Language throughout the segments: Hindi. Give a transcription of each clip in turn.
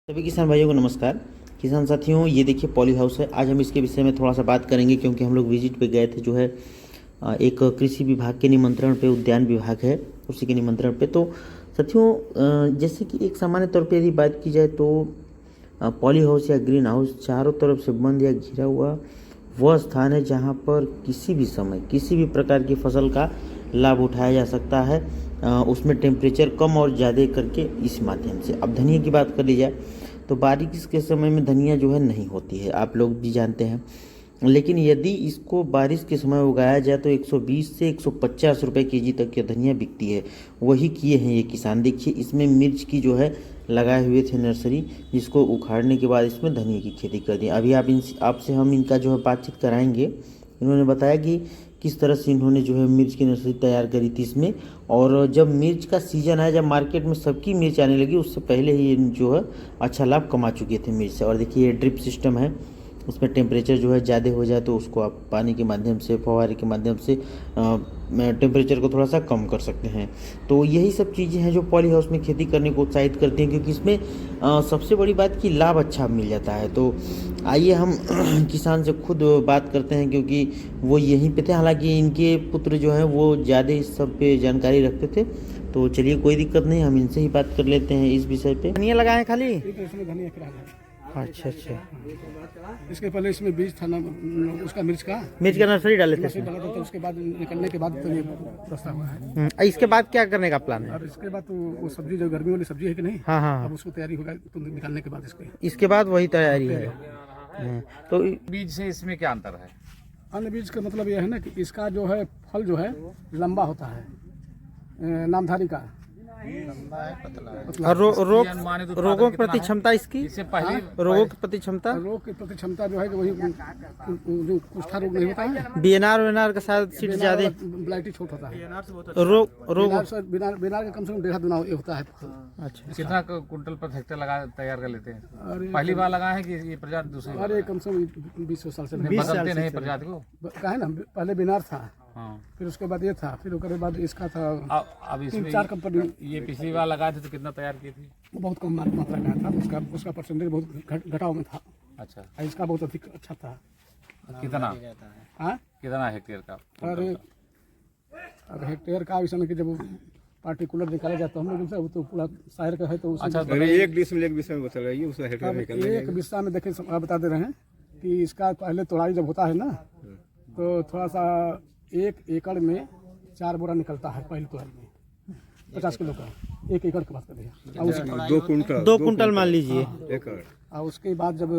सभी किसान भाइयों को नमस्कार। किसान साथियों, ये देखिए पॉली हाउस है। आज हम इसके विषय में थोड़ा सा बात करेंगे क्योंकि हम लोग विजिट पे गए थे, जो है एक कृषि विभाग के निमंत्रण पे, उद्यान विभाग है उसी के निमंत्रण पे। तो साथियों, जैसे कि एक सामान्य तौर पे यदि बात की जाए तो पॉली हाउस या ग्रीन हाउस चारों तरफ से बंद या घिरा हुआ वह स्थान है जहाँ पर किसी भी समय किसी भी प्रकार की फसल का लाभ उठाया जा सकता है। उसमें टेम्परेचर कम और ज़्यादा करके इस माध्यम से। अब धनिया की बात कर ली जाए तो बारिश के समय में धनिया जो है नहीं होती है, आप लोग भी जानते हैं। लेकिन यदि इसको बारिश के समय उगाया जाए तो 120 से 150 रुपये केजी तक की धनिया बिकती है। वही किए हैं ये किसान। देखिए इसमें मिर्च की जो है लगाए हुए थे नर्सरी, जिसको उखाड़ने के बाद इसमें धनिया की खेती कर दी। अभी आपसे हम इनका जो है बातचीत कराएंगे। इन्होंने बताया कि किस तरह से इन्होंने जो है मिर्च की नर्सरी तैयार करी थी इसमें। और जब मिर्च का सीज़न आया, जब मार्केट में सबकी मिर्च आने लगी, उससे पहले ही ये जो है अच्छा लाभ कमा चुके थे मिर्च से। और देखिए ये ड्रिप सिस्टम है, उसमें टेम्परेचर जो है ज़्यादा हो जाए तो उसको आप पानी के माध्यम से, फव्वारे के माध्यम से टेम्परेचर को थोड़ा सा कम कर सकते हैं। तो यही सब चीज़ें हैं जो पॉली हाउस में खेती करने को उत्साहित करती हैं, क्योंकि इसमें सबसे बड़ी बात कि लाभ अच्छा मिल जाता है। तो आइए हम किसान से खुद बात करते हैं, क्योंकि वो यहीं पे थे। हालांकि इनके पुत्र जो हैं वो ज़्यादा इस सब पे जानकारी रखते थे। तो चलिए कोई दिक्कत नहीं, हम इनसे ही बात कर लेते हैं इस विषय पे। धनिया लगाए हैं खाली? अच्छा अच्छा। इसके पहले इसमें बीज था ना उसका, मिर्च का नर्सरी डाले थे। डाला था, तो उसके बाद निकलने के बाद तो ये रास्ता हुआ है। इसके बाद क्या करने का प्लान है? और इसके बाद तो वो सब्जी जो गर्मी वाली सब्जी है कि नहीं, हाँ हाँ, अब उसको तैयारी होगा तो निकालने के बाद इसके बाद वही तैयारी है। तो बीज से इसमें क्या अंतर है? अन्य बीज का मतलब यह है ना कि इसका जो है फल जो है लंबा होता है, नामधारी का, और रोगों की प्रति क्षमता इसकी, इससे पहले रोगों की प्रति क्षमता, रोग की प्रति क्षमता जो है कि वही जो कुष्ठा रोग नहीं होता है, बीएनआर का शायद सीट ज्यादा, ब्लाइटी छोट होता है, बीनार का कम से कम 1.5 गुना होता है। अच्छा, कितना कुंटल पर हेक्टेयर लगा तैयार कर लेते हैं? पहली बार लगाए हैं कि ये प्रजाति दूसरी? अरे कम से कम 20 साल से बदलते नहीं प्रजाति को? कहा है ना, पहले बीनार था, हाँ, फिर उसके बाद ये था, फिर उसके बाद इसका था। अब इसमें 3-4 कंपनी। ये पिछली बार लगाए थे तो कितना तैयार की थी? वो बहुत कम मात्रा का था, उसका परसेंटेज बहुत घटाव में था। अच्छा, इसका बहुत अधिक अच्छा था। कितना हाँ, कितना हेक्टेयर का? अरे अब हेक्टेयर का ऐसा नहीं कि जब पार्टिकुलर निकाला जाता है हम लोग वो तो पूरा शहर का है, तो अच्छा, एक डिसमिल बता रही है। एक बिस्सा में देखे बता दे रहे हैं कि इसका पहले तोड़ाई जब होता है ना, तो थोड़ा सा 1 एकड़ में 4 बोरा निकलता है पहले तोड़ाई में, 50 किलो का 1 एकड़ की बात कर रहे हैं। 2 कुंटल मान लीजिए एकड़। और उसके बाद जब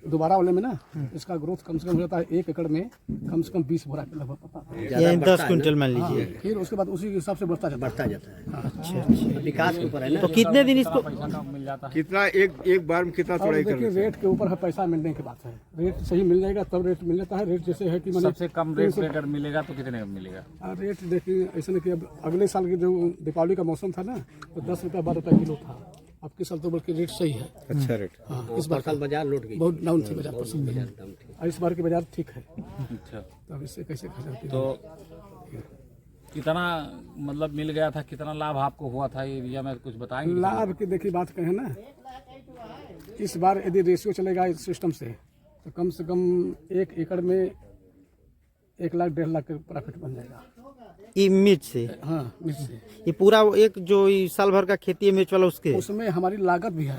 दोबारा वाले में ना, इसका ग्रोथ कम से कम हो जाता है 1 एकड़ में कम से कम 20 बोरा के लगभग पता है, यानी 10 कुंटल मान लीजिए। फिर उसके बाद उसी के हिसाब से बढ़ता जाता है। अच्छा अच्छा, विकास के ऊपर है ना। तो कितने दिन इसको मिल जाता है? कितना एक बार में कितना तोड़ाई कर? देखिए रेट के ऊपर है, पैसा मिलने की बात है। रेट सही मिल जाएगा तब रेट मिल जाता है। रेट जैसे है कि सबसे कम रेट पे अगर मिलेगा तो कितने में मिलेगा? रेट देखिए ऐसा नहीं कि अब अगले साल के जो दीपावली का मौसम था ना, तो 10 रुपया 12 रुपया किलो था। अब के साल तो बल्कि रेट सही है। अच्छा रेट। हाँ, इस बार बाजार लौट गई, बहुत डाउन थी बाजार पर, इस बार की बाजार ठीक है। अच्छा, तो अब इससे कैसे खा जाती है? तो कितना मतलब मिल गया था, कितना लाभ आपको हुआ था एरिया में, कुछ बताएंगे? लाभ की देखिए बात कहें ना, इस बार यदि रेशियो चलेगा इस सिस्टम से तो कम से कम 1 एकड़ में 1 लाख 1.5 लाख का प्रॉफिट बन जाएगा। ये मिर्च से? हाँ, मिर्च से। ये पूरा एक जो साल भर का खेती है मिर्च वाला, उसके उसमें हमारी लागत भी है।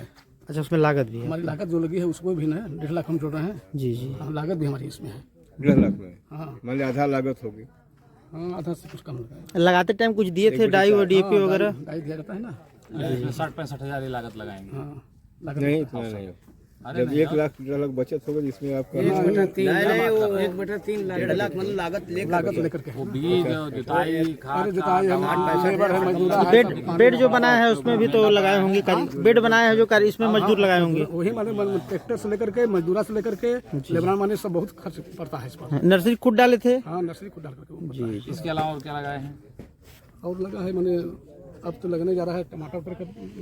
अच्छा, उसमें लागत भी है? हमारी लागत जो लगी है उसमें भी ना 1.5 लाख हम जोड़ रहे हैं। जी जी। हाँ, लागत भी हमारी इसमें है 1.5 लाख में। हाँ मान लिया आधा लागत होगी। हाँ, आधा से कुछ कम लगा है। लगाते टाइम कुछ दिए थे डाई और डीएपी वगैरह? डाई दिया जाता है ना। 60-65 हजार लागत लगाएंगे। हाँ, लागत नहीं इतना नहीं, जब 1 लाख 1.5 लाख बचत होगा जिसमें आपका 1/3 लाख मतलब लागत लेकर के। वो बीज, जुताई, खाद, जुताई लेबर है, मजदूर है। बेड जो बनाया है उसमें भी तो लगाए होंगे, बेड बनाया है जो इसमें मजदूर लगाए होंगे। वही माने ट्रैक्टर से लेकर के, मजदूरा से लेकर के, लेबर माने सब बहुत खर्च पड़ता है इस पर। नर्सरी खुद डाले थे? हाँ, नर्सरी खुद डाल करके। जी। इसके अलावा और क्या लगाए हैं? और लगा है मैंने, अब तो लगने जा रहा है टमाटर पर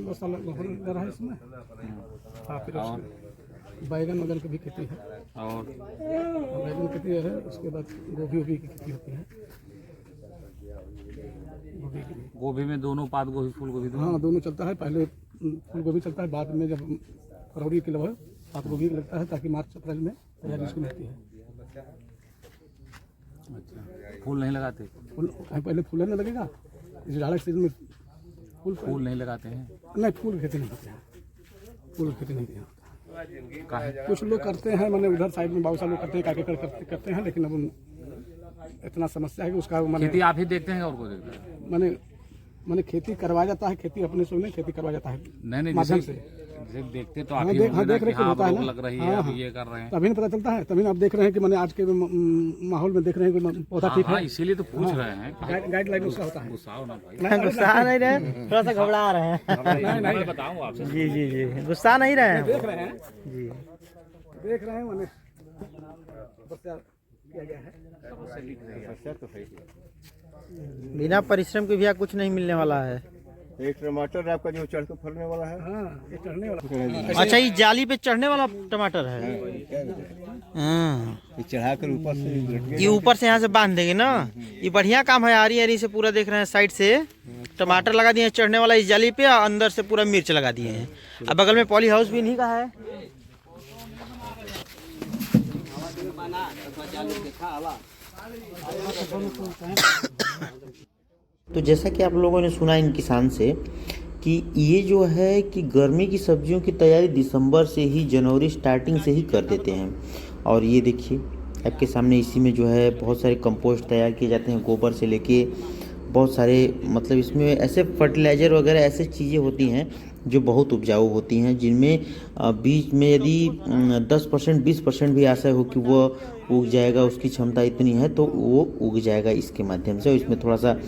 मसाला होने जा रहा है इसमें। हाँ, फिर बैगन वगैरह की भी खेती है, और बैगन की खेती है। उसके बाद गोभी की खेती होती है। गोभी में दोनों पात गोभी, फूल गोभी दोनों? हाँ, दोनों चलता है। पहले फूल गोभी चलता है, बाद में जब फरवरी के लगभग पात गोभी लगता है, ताकि मार्च अप्रैल में तैयारी इसकी रहती है। अच्छा, फूल नहीं लगाते? फूल पहले फूल नहीं लगेगा, इस जाड़े के सीजन में फूल नहीं लगाते हैं? नहीं, फूल की खेती नहीं करते हैं, फूल की खेती नहीं किया होता। काहे? कुछ लोग करते हैं, मैंने उधर साइड में बहुत सारे लोग करते हैं, काके करते हैं, लेकिन अब इतना समस्या है कि उसका खेती आप ही देखते हैं और कोई देखता है? मैंने खेती करवाया जाता है, खेती अपने से नहीं, खेती करवाया जाता है नहीं, माध्यम जैसे से। देखते तो आप हाँ, ही देख होंगे ना रेख कि हाँ, होता है रोक ना, लग रही है, हाँ, अब ये कर रहे हैं। तभी ना पता चलता है, तभी ना आप देख रहे हैं कि मैंने आज के माहौल में देख रहे हैं कि पौधा ठीक हाँ, है। इसीलिए तो पूछ रहे हैं। गाइडलाइन उसका होता है। गुस्सा हो ना भाई, गुस्सा नहीं रहे, थोड़ा सा घबरा रहे हैं। मैं बताऊँ आपसे। जी जी जी, गुस्सा नहीं रहे हैं। देख रहे हैं जी, देख रहे हैं, मैंने समस्या किया गया है। समस्या तो है। बिना परिश्रम के भी कुछ नहीं मिलने वाला है। एक टमाटर आपका जो चढ़ के फलने वाला है। हाँ, ये चढ़ने वाला। अच्छा, ये जाली पे चढ़ने वाला टमाटर है। हाँ, ये चढ़ा कर ऊपर से ये ऊपर से यहाँ से बांध देंगे ना। ये बढ़िया काम है, आरी आरी से पूरा देख रहे हैं, साइड से टमाटर लगा दिए हैं चढ़ने वाला इस जाली पे, और अंदर से पूरा मिर्च लगा दिए हैं। अब बगल में पॉली हाउस भी इन्हीं का है। तो जैसा कि आप लोगों ने सुना इन किसान से कि ये जो है कि गर्मी की सब्जियों की तैयारी दिसंबर से ही, जनवरी स्टार्टिंग से ही कर देते हैं। और ये देखिए आपके सामने, इसी में जो है बहुत सारे कंपोस्ट तैयार किए जाते हैं, गोबर से लेके बहुत सारे, मतलब इसमें ऐसे फर्टिलाइज़र वगैरह ऐसे चीज़ें होती हैं जो बहुत उपजाऊ होती हैं, जिनमें बीज में यदि 10% 20% भी आशा हो कि वो उग जाएगा, उसकी क्षमता इतनी है, तो वो उग जाएगा इसके माध्यम से। इसमें थोड़ा सा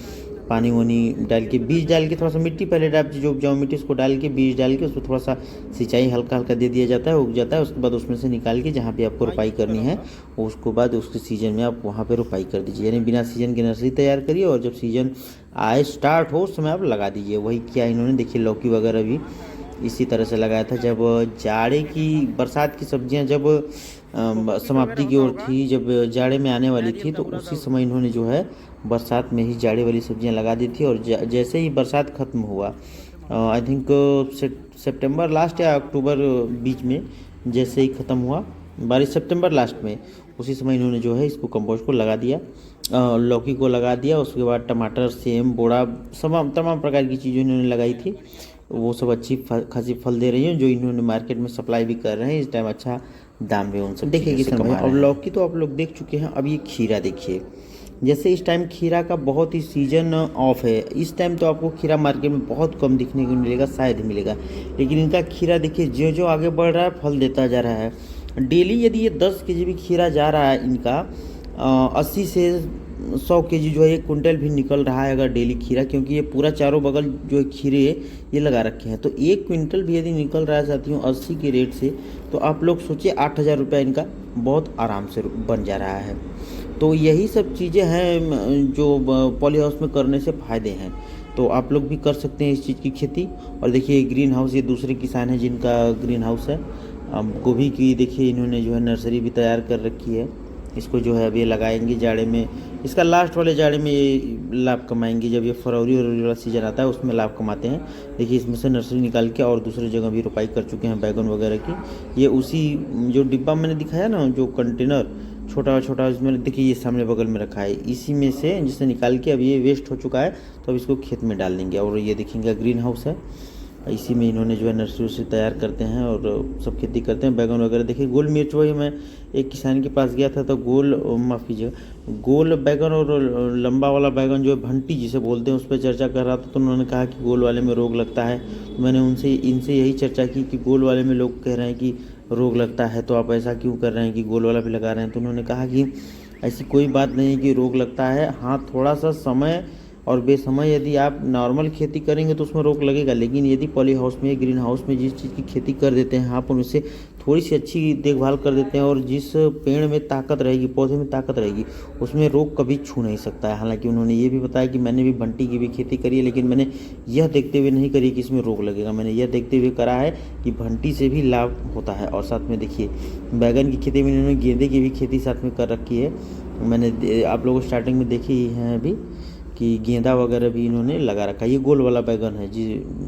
पानी वानी डाल के, बीज डाल के, थोड़ा सा मिट्टी पहले डाल, जो उपजाऊ मिट्टी उसको डाल के, बीज डाल के उसमें थोड़ा सा सिंचाई हल्का हल्का दे दिया जाता है, उग जाता है। उसके बाद उसमें से निकाल के जहाँ पे आपको रोपाई करनी है, उसको बाद उसके सीजन में आप वहाँ पे रोपाई कर दीजिए। यानी बिना सीजन की नर्सरी तैयार करिए, और जब सीजन आए स्टार्ट हो उस समय आप लगा दीजिए। वही क्या इन्होंने, देखिए लौकी वगैरह भी इसी तरह से लगाया था। जब जाड़े की, बरसात की सब्जियां जब समाप्ति की ओर थी, जब जाड़े में आने वाली थी, तो उसी समय इन्होंने जो है बरसात में ही जाड़े वाली सब्जियां लगा दी थी। और जैसे ही बरसात ख़त्म हुआ, आई थिंक सितंबर लास्ट या अक्टूबर बीच में, जैसे ही ख़त्म हुआ बारिश, सितंबर लास्ट में, उसी समय इन्होंने जो है इसको कंपोस्ट को लगा दिया, लौकी को लगा दिया। उसके बाद टमाटर, सेम, बोड़ा, तमाम प्रकार की चीज़ें इन्होंने लगाई थी। वो सब अच्छी खासी फल दे रही हैं, जो इन्होंने मार्केट में सप्लाई भी कर रहे हैं। इस टाइम अच्छा दाम भी उन सब देखिए किसान भाई। और लौकी तो आप लोग देख चुके हैं। अब ये खीरा देखिए, जैसे इस टाइम खीरा का बहुत ही सीजन ऑफ है। इस टाइम तो आपको खीरा मार्केट में बहुत कम दिखने को मिलेगा, शायद ही मिलेगा। लेकिन इनका खीरा देखिए, जो जो आगे बढ़ रहा है फल देता जा रहा है। डेली यदि ये 10 केजी भी खीरा जा रहा है इनका, 80 से 100 केजी जो है 1 कुंटल भी निकल रहा है अगर डेली खीरा, क्योंकि ये पूरा चारों बगल जो है खीरे ये लगा रखे हैं। तो 1 क्विंटल भी यदि निकल रहा है साथियों 80 के रेट से, तो आप लोग सोचिए 8,000 रुपया इनका बहुत आराम से बन जा रहा है। तो यही सब चीज़ें हैं जो पॉली हाउस में करने से फ़ायदे हैं। तो आप लोग भी कर सकते हैं इस चीज़ की खेती। और देखिए ग्रीन हाउस, ये दूसरे किसान हैं जिनका ग्रीन हाउस है। गोभी की देखिए इन्होंने जो है नर्सरी भी तैयार कर रखी है। इसको जो है अभी लगाएंगे जाड़े में, इसका लास्ट वाले जाड़े में ये लाभ कमाएंगे। जब ये फरवरी वाला सीजन आता है उसमें लाभ कमाते हैं। देखिए इसमें से नर्सरी निकाल के और दूसरे जगह भी रोपाई कर चुके हैं बैगन वगैरह की। ये उसी जो डिब्बा मैंने दिखाया ना, जो कंटेनर छोटा छोटा, इसमें देखिए ये सामने बगल में रखा है, इसी में से जिससे निकाल के अब ये वेस्ट हो चुका है, तो अब इसको खेत में डाल देंगे। और ये देखेंगे ग्रीन हाउस है, इसी में इन्होंने जो है नर्सरी से तैयार करते हैं और सब खेती करते हैं। बैगन वगैरह देखिए, गोल मिर्च, वही मैं एक किसान के पास गया था तो माफ़ कीजिएगा, गोल बैगन और लंबा वाला बैगन जो है भंटी जिसे बोलते हैं, उस पर चर्चा कर रहा था। तो उन्होंने कहा कि गोल वाले में रोग लगता है। तो मैंने इनसे यही चर्चा की कि गोल वाले में लोग कह रहे हैं कि रोग लगता है, तो आप ऐसा क्यों कर रहे हैं कि गोल वाला भी लगा रहे हैं। तो उन्होंने कहा कि ऐसी कोई बात नहीं कि रोग लगता है, हाँ थोड़ा सा समय और बेसमय यदि आप नॉर्मल खेती करेंगे तो उसमें रोग लगेगा। लेकिन यदि पॉली हाउस में, ग्रीन हाउस में जिस चीज़ की खेती कर देते हैं आप, उनसे थोड़ी सी अच्छी देखभाल कर देते हैं, और जिस पेड़ में ताकत रहेगी, पौधे में ताकत रहेगी, उसमें रोग कभी छू नहीं सकता है। हालांकि उन्होंने ये भी बताया कि मैंने भी भंटी की भी खेती करी है, लेकिन मैंने यह देखते हुए नहीं करी कि इसमें रोग लगेगा। मैंने यह देखते हुए करा है कि भंटी से भी लाभ होता है। और साथ में देखिए बैगन की खेती में इन्होंने गेंदे की भी खेती साथ में कर रखी है। मैंने आप लोगों को स्टार्टिंग में देखी ही है अभी कि गेंदा वगैरह भी इन्होंने लगा रखा है। ये गोल वाला बैगन है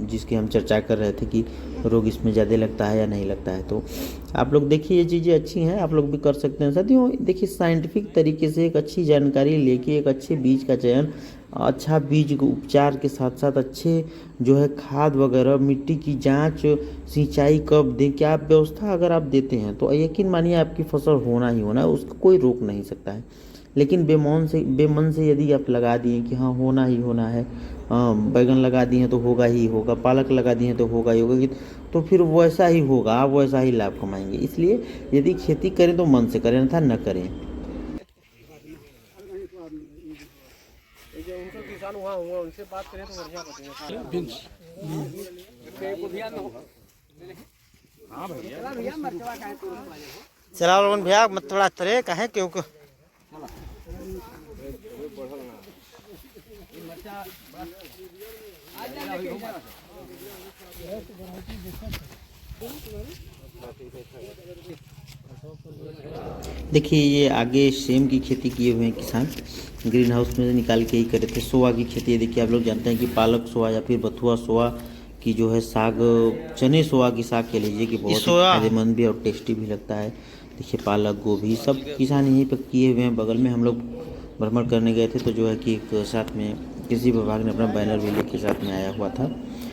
जिसकी हम चर्चा कर रहे थे कि रोग इसमें ज़्यादा लगता है या नहीं लगता है। तो आप लोग देखिए, ये चीज़ें अच्छी हैं, आप लोग भी कर सकते हैं साथियों। देखिए साइंटिफिक तरीके से एक अच्छी जानकारी लेके एक अच्छे बीज का चयन, अच्छा बीज उपचार के साथ साथ अच्छे जो है खाद वगैरह, मिट्टी की जांच, सिंचाई कब दें, क्या व्यवस्था अगर आप देते हैं तो यकीन मानिए आपकी फसल होना ही होना है, उसको कोई रोक नहीं सकता है। लेकिन बेमन से यदि आप लगा दिए कि हाँ होना ही होना है, बैगन लगा दिए तो होगा ही होगा, पालक लगा दिए तो होगा ही होगा, तो फिर वैसा ही होगा, आप वैसा ही लाभ कमाएंगे। इसलिए यदि खेती करें तो मन से करें, अन्यथा न करें। चला लोगन भैया मत थोड़ा तरे कहे क्योंकि देखिए ये आगे सेम की खेती किए हुए हैं किसान, ग्रीन हाउस में से निकाल के ही करे थे। सोआ की खेती, देखिए आप लोग जानते हैं कि पालक सोआ या फिर बथुआ सोआ की जो है साग, चने सोआ की साग कह लीजिए कि बहुत फायदेमंद भी और टेस्टी भी लगता है। देखिए पालक, गोभी सब किसान यहीं पर किए हुए हैं। बगल में हम लोग भ्रमण करने गए थे तो जो है कि एक साथ में कृषि विभाग ने अपना बैनर भी लेके साथ में आया हुआ था।